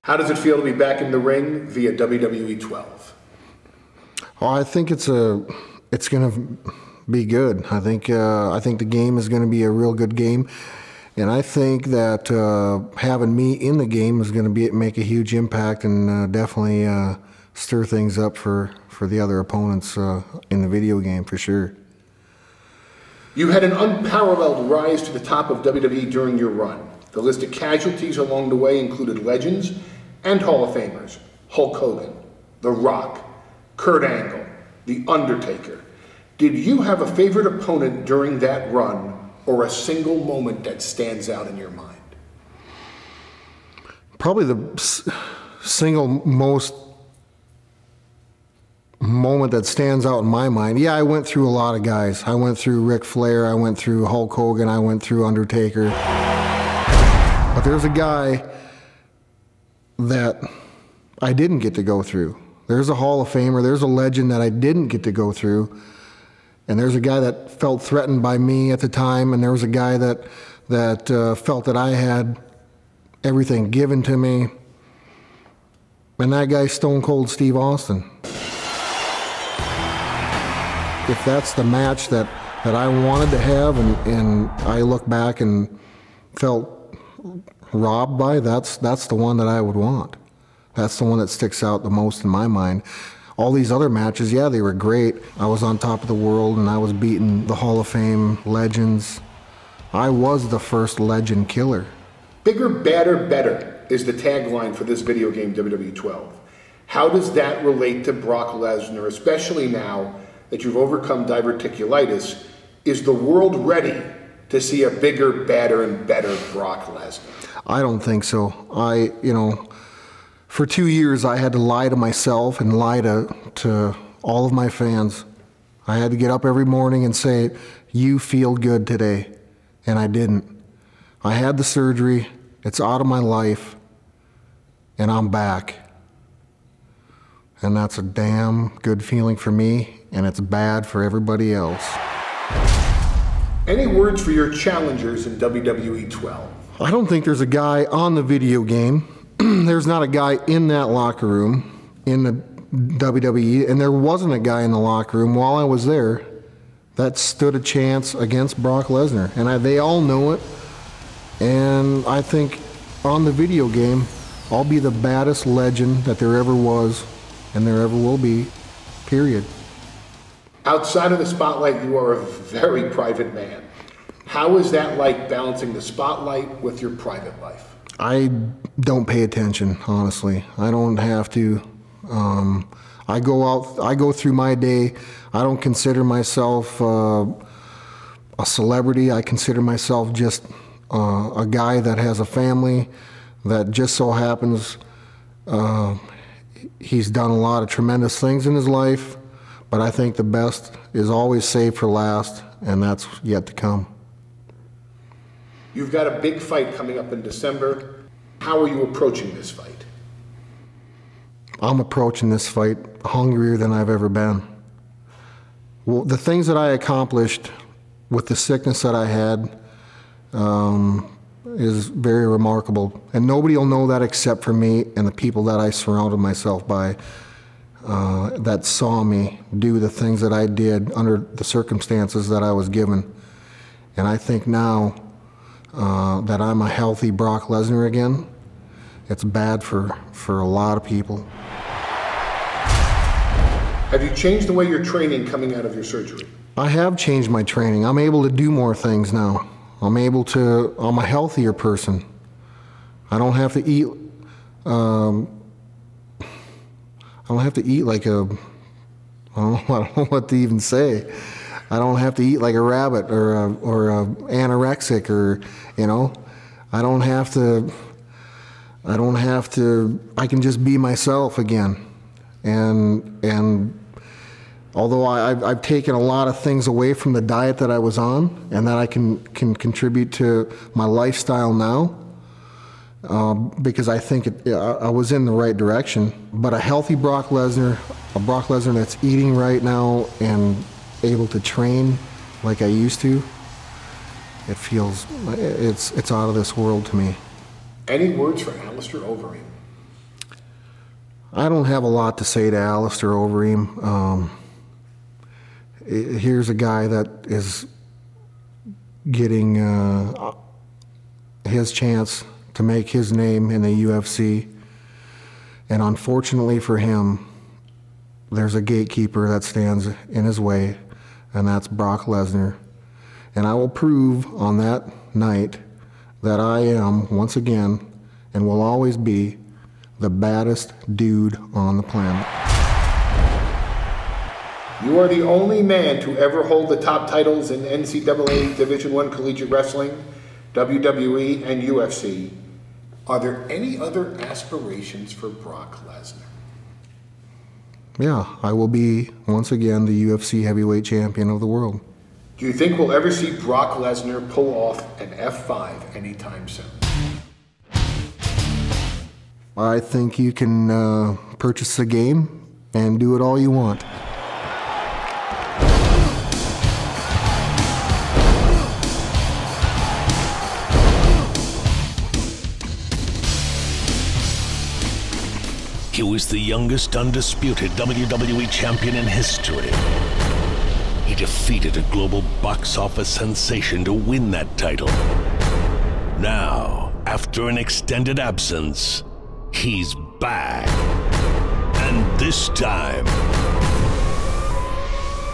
How does it feel to be back in the ring via WWE12? Well, I think it's going to be good. I think the game is going to be a real good game, and I think that having me in the game is going to make a huge impact and definitely stir things up for the other opponents in the video game for sure. You had an unparalleled rise to the top of WWE during your run. The list of casualties along the way included legends and Hall of Famers: Hulk Hogan, The Rock, Kurt Angle, The Undertaker. Did you have a favorite opponent during that run, or a single moment that stands out in your mind? Probably the single most moment that stands out in my mind. Yeah, I went through a lot of guys. I went through Ric Flair, I went through Hulk Hogan, I went through Undertaker. But there's a guy that I didn't get to go through. There's a Hall of Famer, there's a legend that I didn't get to go through. And there's a guy that felt threatened by me at the time, and there was a guy that felt that I had everything given to me. And that guy's Stone Cold Steve Austin. If that's the match that I wanted to have and I look back and felt robbed by, that's the one that I would want. That's the one that sticks out the most in my mind. All these other matches, yeah, they were great. I was on top of the world and I was beating the Hall of Fame legends. I was the first legend killer. Bigger, badder, better is the tagline for this video game, WWE12. How does that relate to Brock Lesnar, especially now that you've overcome diverticulitis? Is the world ready to see a bigger, badder, and better Brock Lesnar? I don't think so. For 2 years I had to lie to myself and lie to all of my fans. I had to get up every morning and say, "You feel good today," and I didn't. I had the surgery, it's out of my life, and I'm back. And that's a damn good feeling for me, and it's bad for everybody else. Any words for your challengers in WWE12? I don't think there's a guy on the video game. There's not a guy in that locker room in the WWE, and there wasn't a guy in the locker room while I was there that stood a chance against Brock Lesnar. And they all know it. And I think on the video game, I'll be the baddest legend that there ever was and there ever will be, period. Outside of the spotlight, you are a very private man. How is that like, balancing the spotlight with your private life? I don't pay attention, honestly. I don't have to. I go through my day. I don't consider myself a celebrity. I consider myself just a guy that has a family that just so happens he's done a lot of tremendous things in his life, but I think the best is always saved for last, and that's yet to come. You've got a big fight coming up in December. How are you approaching this fight? I'm approaching this fight hungrier than I've ever been. Well, the things that I accomplished with the sickness that I had is very remarkable. And nobody will know that except for me and the people that I surrounded myself by that saw me do the things that I did under the circumstances that I was given. And I think now that I'm a healthy Brock Lesnar again, it's bad for a lot of people. Have you changed the way you're training coming out of your surgery? I have changed my training. I'm able to do more things now. I'm a healthier person. I don't have to eat, I don't have to eat like I don't know what to even say. I don't have to eat like a rabbit or a anorexic, or, I don't have to, I can just be myself again. And although I've taken a lot of things away from the diet that I was on and that I can contribute to my lifestyle now, because I think I was in the right direction. But a healthy Brock Lesnar, a Brock Lesnar that's eating right now and able to train like I used to, it feels, it's out of this world to me. Any words for Alistair Overeem? I don't have a lot to say to Alistair Overeem. Here's a guy that is getting his chance to make his name in the UFC. And unfortunately for him, there's a gatekeeper that stands in his way, and that's Brock Lesnar. And I will prove on that night that I am, once again, and will always be, the baddest dude on the planet. You are the only man to ever hold the top titles in NCAA Division I Collegiate Wrestling, WWE, and UFC. Are there any other aspirations for Brock Lesnar? Yeah, I will be, once again, the UFC heavyweight champion of the world. Do you think we'll ever see Brock Lesnar pull off an F5 anytime soon? I think you can purchase the game and do it all you want. He was the youngest undisputed WWE champion in history. He defeated a global box office sensation to win that title. Now, after an extended absence, he's back. And this time,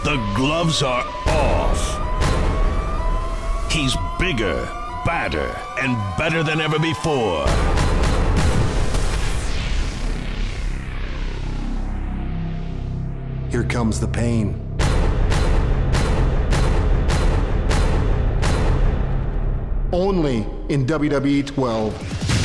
the gloves are off. He's bigger, badder, and better than ever before. Here comes the pain. Only in WWE 12.